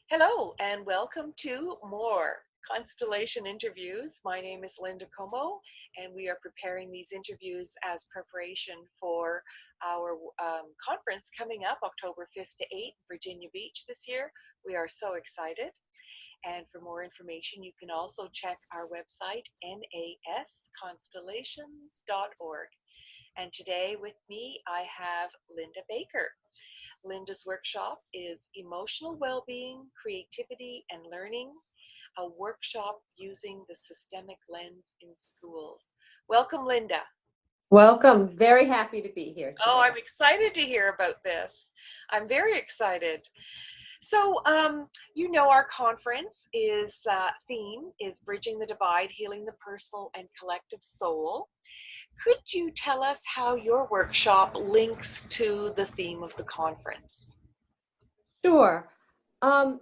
Hello and welcome to more Constellation interviews. My name is Linda Comeau and we are preparing these interviews as preparation for our conference coming up October 5th to 8th, Virginia Beach this year. We are so excited. And for more information, you can also check our website, nasconstellations.org. And today with me, I have Linda Baker. Linda's workshop is Emotional Wellbeing, Creativity, and Learning, a workshop using the systemic lens in schools. Welcome, Linda. Welcome. Very happy to be here today. Oh, I'm excited to hear about this. I'm very excited. So, our conference theme is Bridging the Divide, Healing the Personal and Collective Soul. Could you tell us how your workshop links to the theme of the conference? Sure. Well,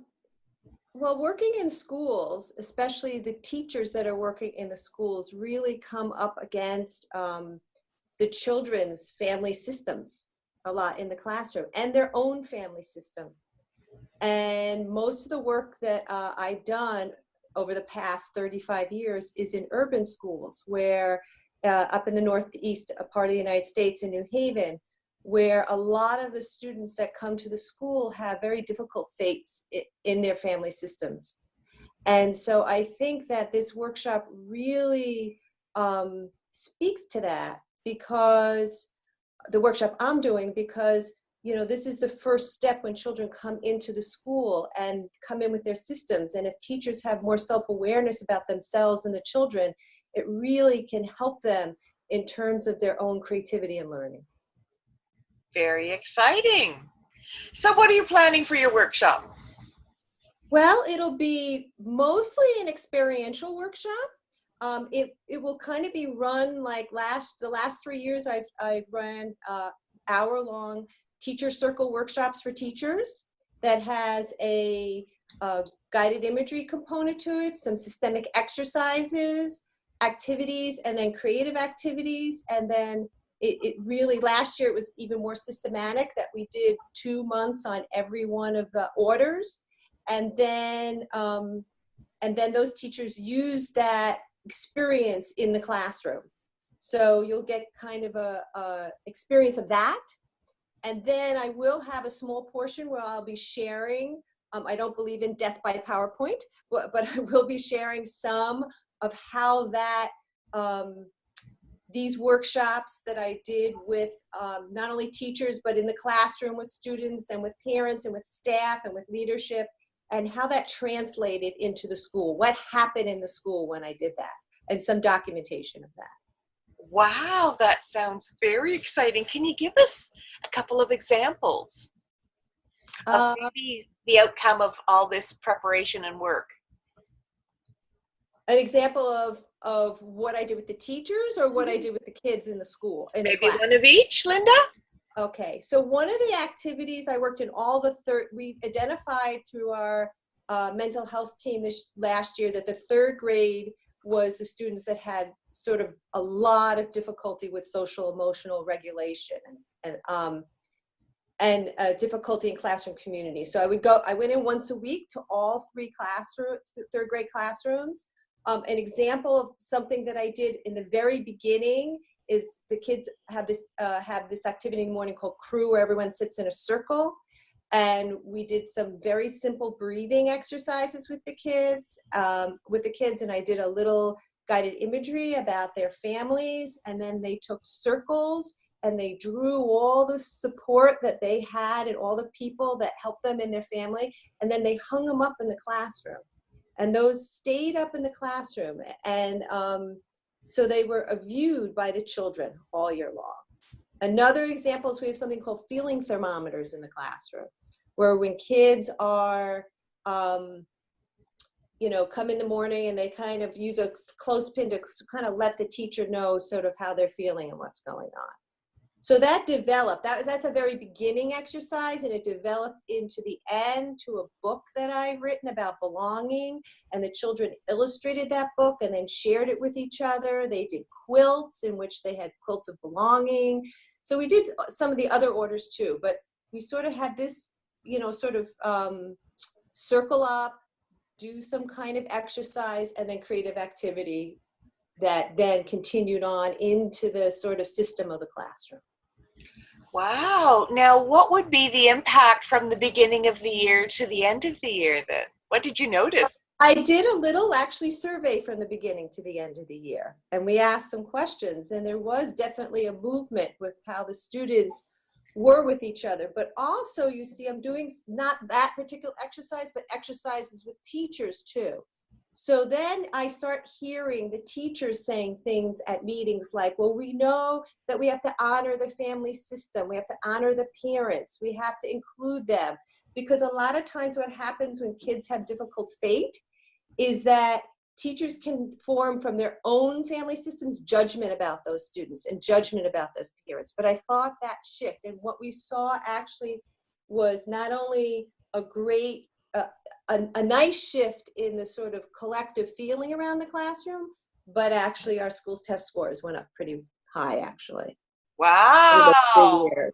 working in schools, especially the teachers that are working in the schools, really come up against the children's family systems a lot in the classroom and their own family system. And most of the work that I've done over the past 35 years is in urban schools, where up in the Northeast, a part of the United States in New Haven, where a lot of the students that come to the school have very difficult fates in their family systems. And so I think that this workshop really speaks to that, because the workshop I'm doing, because this is the first step when children come into the school and come in with their systems. And if teachers have more self-awareness about themselves and the children, it really can help them in terms of their own creativity and learning. Very exciting. So what are you planning for your workshop? Well, it'll be mostly an experiential workshop. It will kind of be run like the last 3 years I've run hour-long teacher circle workshops for teachers that has a guided imagery component to it, some systemic exercises, activities, and then creative activities. And then it really, last year it was even more systematic, that we did 2 months on every one of the orders. And then those teachers use that experience in the classroom. So you'll get kind of a experience of that. And then I will have a small portion where I'll be sharing, I don't believe in death by PowerPoint, but I will be sharing some of how that, these workshops that I did with not only teachers, but in the classroom with students and with parents and with staff and with leadership, and how that translated into the school. What happened in the school when I did that, and some documentation of that. Wow, that sounds very exciting. Can you give us a couple of examples of the outcome of all this preparation and work? An example of what I did with the teachers, or what I did with the kids in the school? Maybe one of each, Linda? Okay, so one of the activities I worked in, we identified through our mental health team this last year that the third grade was the students that had sort of a lot of difficulty with social emotional regulation and difficulty in classroom community. So I went in once a week to all third grade classrooms. An example of something that I did in the very beginning is the kids have this activity in the morning called Crew, where everyone sits in a circle. And we did some very simple breathing exercises with the kids, and I did a little guided imagery about their families. And then they took circles and they drew all the support that they had and all the people that helped them in their family. And then they hung them up in the classroom. And those stayed up in the classroom. And so they were viewed by the children all year long. Another example is we have something called feeling thermometers in the classroom, where when kids are, come in the morning and they kind of use a clothespin to kind of let the teacher know sort of how they're feeling and what's going on. So that developed, that's a very beginning exercise, and it developed into the end to a book that I've written about belonging, and the children illustrated that book and then shared it with each other. They did quilts in which they had quilts of belonging. So we did some of the other orders too, but we sort of had this, circle up, do some kind of exercise, and then creative activity that then continued on into the sort of system of the classroom. Wow. Now, what would be the impact from the beginning of the year to the end of the year then? What did you notice? I did a little actually survey from the beginning to the end of the year, and we asked some questions, and there was definitely a movement with how the students were with each other. But also, you see, I'm doing not that particular exercise, but exercises with teachers too. So then I start hearing the teachers saying things at meetings like, well, we know that we have to honor the family system. We have to honor the parents. We have to include them. Because a lot of times what happens when kids have difficult fate is that teachers can form from their own family systems judgment about those students and judgment about those parents. But I thought that shift, and what we saw actually was not only a great a nice shift in the sort of collective feeling around the classroom, but actually our school's test scores went up pretty high actually. Wow. There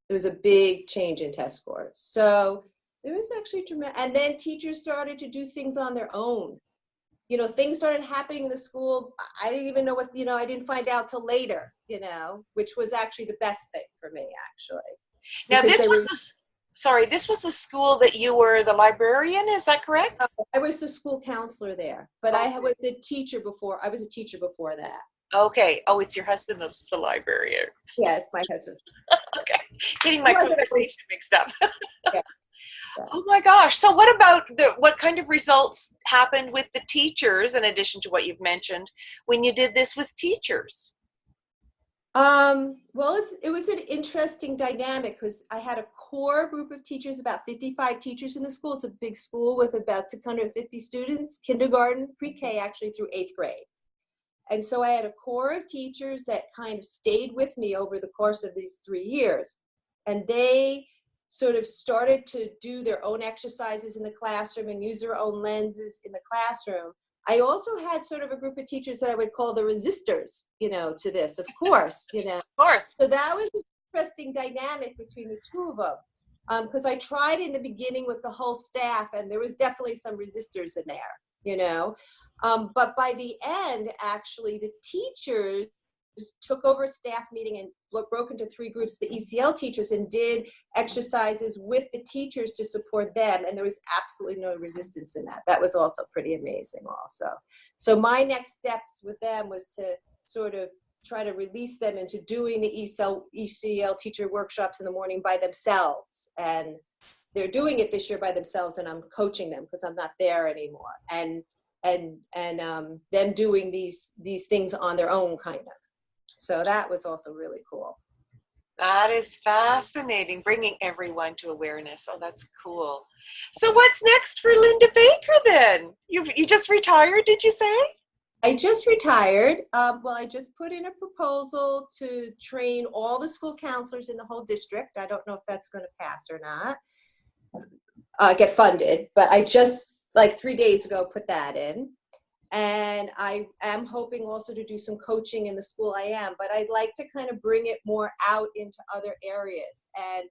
was a big change in test scores. So there was actually dramatic, and then teachers started to do things on their own. You know, things started happening in the school. I didn't even know what, you know, I didn't find out till later, you know, which was actually the best thing for me actually. Now, Because this was a school that you were the librarian, is that correct? I was the school counselor there, but Okay. I was a teacher before. I was a teacher before that. Okay. Oh, it's your husband that's the librarian. Yes, my husband. Okay. Getting my conversation mixed up. Yeah. Yeah. Oh my gosh. So what about what kind of results happened with the teachers in addition to what you've mentioned when you did this with teachers? Well, it was an interesting dynamic because I had a core group of teachers, about 55 teachers in the school. It's a big school with about 650 students, kindergarten, pre-K actually through 8th grade. And so I had a core of teachers that kind of stayed with me over the course of these 3 years. And they sort of started to do their own exercises in the classroom and use their own lenses in the classroom. I also had sort of a group of teachers that I would call the resistors, you know, to this, of course, you know. Of course. So that was an interesting dynamic between the two of them. Because I tried in the beginning with the whole staff, and there was definitely some resistors in there, you know. But by the end, actually, the teachers took over a staff meeting and broke into 3 groups, the ECL teachers, and did exercises with the teachers to support them. And there was absolutely no resistance in that. That was also pretty amazing also. So my next steps with them was to sort of try to release them into doing the ECL teacher workshops in the morning by themselves. And they're doing it this year by themselves, and I'm coaching them because I'm not there anymore. And them doing these things on their own kind of. So that was also really cool. That is fascinating, bringing everyone to awareness. Oh, that's cool. So what's next for Linda Baker then? You just retired, did you say? I just retired. Well, I just put in a proposal to train all the school counselors in the whole district. I don't know if that's going to pass or not, get funded, but I just like 3 days ago put that in. And I am hoping also to do some coaching in the school I am, but I'd like to kind of bring it more out into other areas. And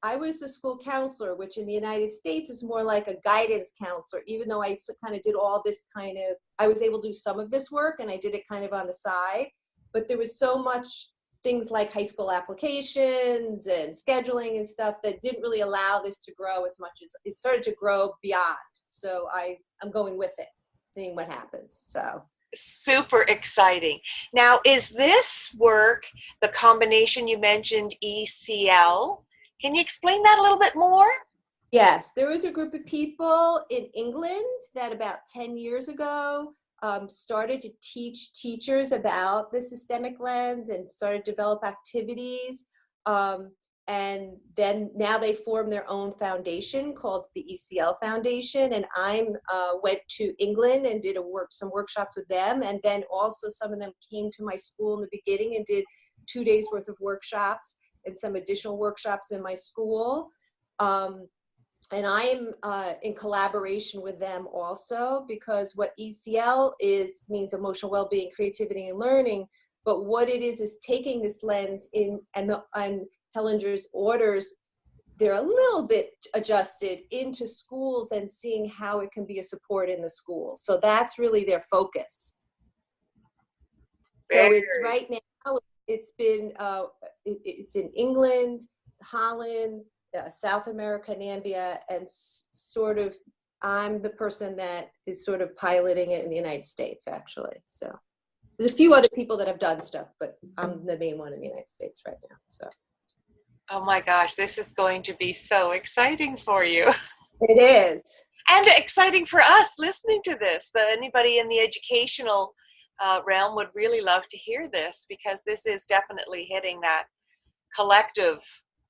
I was the school counselor, which in the United States is more like a guidance counselor, even though I kind of did all this kind of, I was able to do some of this work and I did it kind of on the side, but there was so much things like high school applications and scheduling and stuff that didn't really allow this to grow as much as it started to grow beyond. So I'm going with it, seeing what happens. So super exciting. Now, is this work the combination you mentioned, ECL? Can you explain that a little bit more? Yes, there was a group of people in England that about 10 years ago started to teach teachers about the systemic lens and started to develop activities. And then now they form their own foundation called the ECL Foundation. And I went to England and did some workshops with them. And then also some of them came to my school in the beginning and did 2 days worth of workshops and some additional workshops in my school. And I'm in collaboration with them also, because what ECL means emotional well-being, creativity, and learning. But what it is taking this lens in and Hellinger's orders they're a little bit adjusted into schools and seeing how it can be a support in the school. So that's really their focus. So it's Very. right now, it's been, it's in England, Holland, South America, Nambia, and sort of, I'm the person that is sort of piloting it in the United States, actually. So there's a few other people that have done stuff, but I'm the main one in the United States right now. So Oh my gosh, this is going to be so exciting for you. it is. And exciting for us listening to this. Anybody in the educational realm would really love to hear this, because this is definitely hitting that collective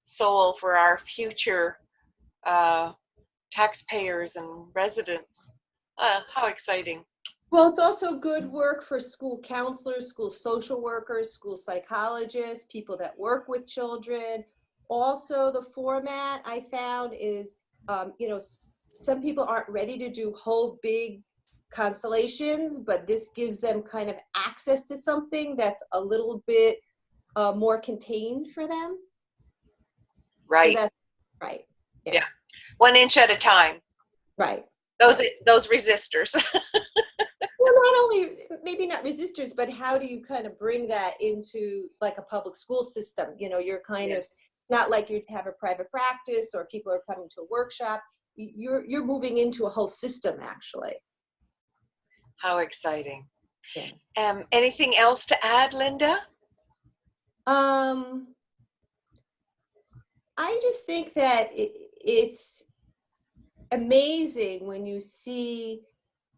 soul for our future taxpayers and residents. How exciting. Well, it's also good work for school counselors, school social workers, school psychologists, people that work with children. Also, the format I found is, you know, some people aren't ready to do whole big constellations, but this gives them kind of access to something that's a little bit more contained for them. Right. So that's right. Yeah. 1 inch at a time. Right. Those resistors. Well, not only, maybe not resistors, but how do you kind of bring that into like a public school system? You know, you're kind of, not like you have a private practice or people are coming to a workshop. You're moving into a whole system, actually. How exciting. Yeah. Anything else to add, Linda? I just think that it's amazing when you see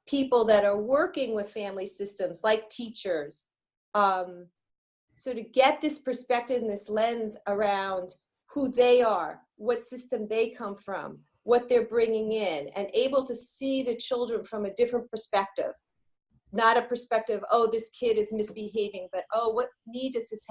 people that are working with family systems, like teachers, so to get this perspective and this lens around who they are, what system they come from, what they're bringing in, and able to see the children from a different perspective. Not a perspective, oh, this kid is misbehaving, but oh, what need does this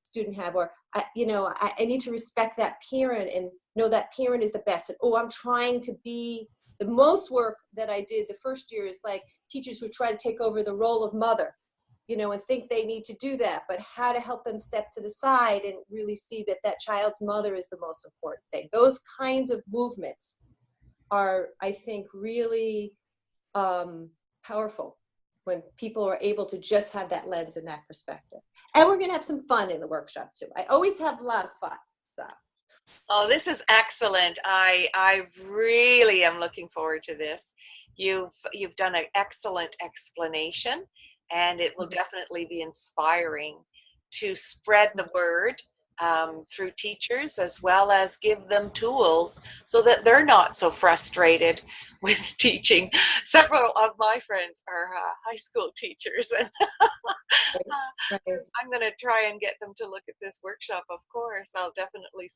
student have? Or, you know, I need to respect that parent and know that parent is the best. And, oh, I'm trying to be, the most work that I did the first year is like teachers who try to take over the role of mother, you know, and think they need to do that, but how to help them step to the side and really see that that child's mother is the most important thing. Those kinds of movements are, I think, really powerful when people are able to just have that lens and that perspective. And we're going to have some fun in the workshop too. I always have a lot of fun. So. Oh, this is excellent. I really am looking forward to this. You've done an excellent explanation, and it will definitely be inspiring to spread the word through teachers, as well as give them tools so that they're not so frustrated with teaching. Several of my friends are high school teachers, and I'm going to try and get them to look at this workshop. Of course, I'll definitely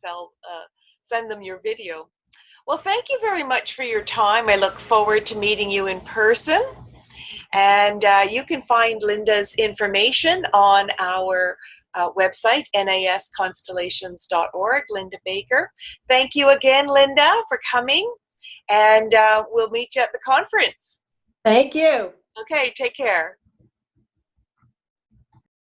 send them your video. Well, thank you very much for your time. I look forward to meeting you in person. And you can find Linda's information on our website, nasconstellations.org, Linda Baker. Thank you again, Linda, for coming. And we'll meet you at the conference. Thank you. Okay, take care.